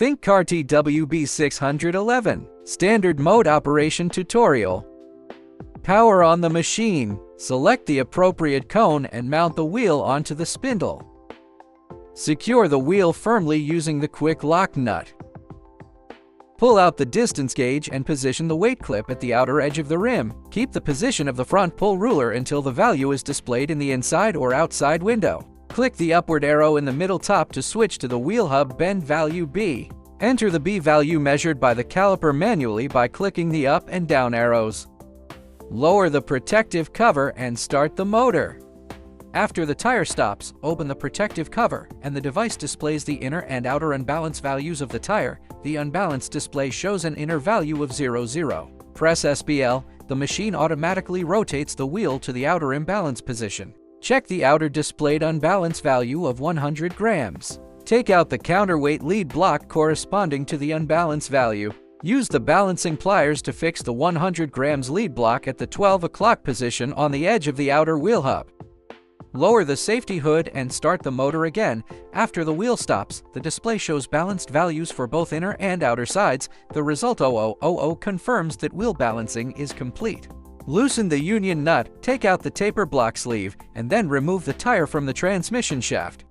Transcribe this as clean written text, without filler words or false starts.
ThinkCar TWB611 Standard Mode Operation Tutorial. Power on the machine. Select the appropriate cone and mount the wheel onto the spindle. Secure the wheel firmly using the quick lock nut. Pull out the distance gauge and position the weight clip at the outer edge of the rim. Keep the position of the front pull ruler until the value is displayed in the inside or outside window. Click the upward arrow in the middle top to switch to the wheel hub bend value B. Enter the B value measured by the caliper manually by clicking the up and down arrows. Lower the protective cover and start the motor. After the tire stops, open the protective cover and the device displays the inner and outer unbalanced values of the tire. The unbalanced display shows an inner value of 00. Press SBL, the machine automatically rotates the wheel to the outer imbalance position. Check the outer displayed unbalanced value of 100 grams. Take out the counterweight lead block corresponding to the unbalanced value. Use the balancing pliers to fix the 100 grams lead block at the 12 o'clock position on the edge of the outer wheel hub. Lower the safety hood and start the motor again. After the wheel stops, the display shows balanced values for both inner and outer sides. The result 0000 confirms that wheel balancing is complete. Loosen the union nut, take out the taper block sleeve, and then remove the tire from the transmission shaft.